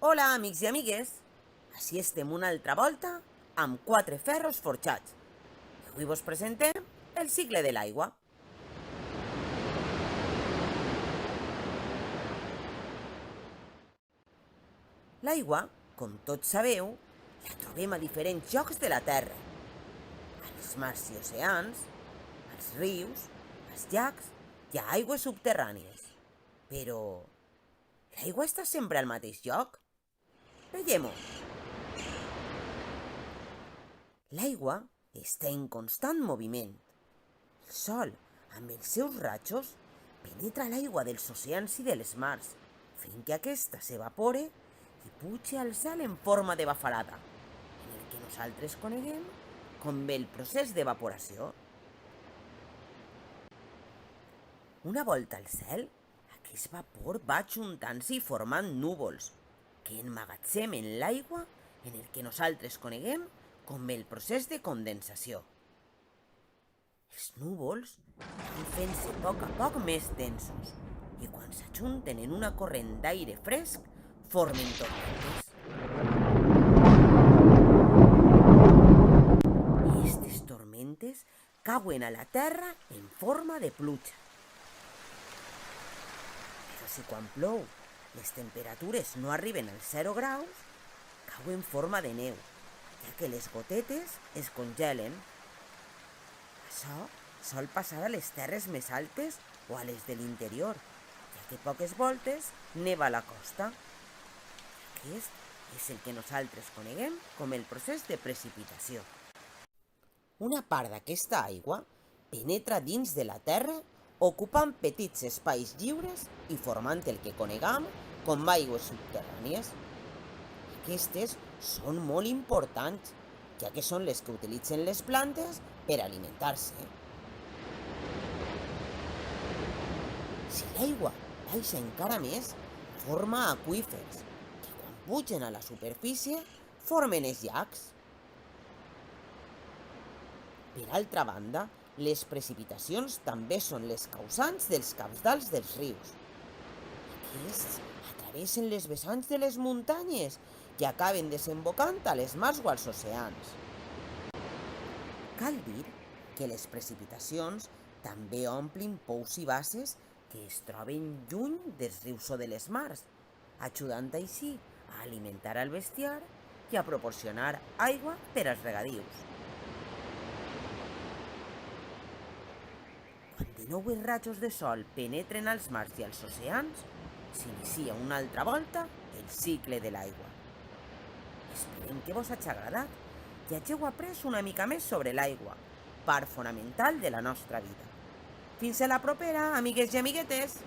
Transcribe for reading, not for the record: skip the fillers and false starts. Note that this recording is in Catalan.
Hola, amics i amigues! Així estem una altra volta amb 4 ferros forjats. I avui vos presentem el cicle de l'aigua. L'aigua, com tots sabeu, la trobem a diferents llocs de la Terra. Als mars i oceans, als rius, als llacs i a aigües subterrànies. Però l'aigua està sempre al mateix lloc? Veiem-ho. L'aigua està en constant moviment. El sol, amb els seus rajos, penetra l'aigua dels oceans i de les mars, fent que aquesta s'evapore i pugi al cel en forma de bafarada, en el que nosaltres coneguem com el procés d'evaporació. Una volta al cel, aquest vapor va juntant-se i formant núvols, que emmagatzemen l'aigua en el que nosaltres coneguem com el procés de condensació. Els núvols van fent-se a poc més densos i quan s'ajunten en una corrent d'aire fresc formen tormentes. I aquestes tormentes cauen a la terra en forma de pluja. Però si quan plou les temperatures no arriben als 0 graus, cau en forma de neu, ja que les gotetes es congelen. Això sol passar a les terres més altes o a les de l'interior, ja que poques voltes neva a la costa. Aquest és el que nosaltres coneguem com el procés de precipitació. Una part d'aquesta aigua penetra dins de la terra ocupant petits espais lliures i formant el que coneguem com aigües subterrànies. Aquestes són molt importants, ja que són les que utilitzen les plantes per alimentar-se. Si l'aigua baixa encara més, forma aqüífers, que quan pugen a la superfície formen els llacs. Per altra banda, les precipitacions també són les causants dels cabdals dels rius. Aquests travessen les vessants de les muntanyes i acaben desembocant a les mars o als oceans. Cal dir que les precipitacions també omplin pous i basses que es troben lluny dels rius o de les mars, ajudant així a alimentar el bestiar i a proporcionar aigua per als regadius. Quan de nou els rajos de sol penetren als mars i als oceans, s'inicia una altra volta el cicle de l'aigua. Esperem que vos hagi agradat i hagueu après una mica més sobre l'aigua, part fonamental de la nostra vida. Fins a la propera, amigues i amiguetes!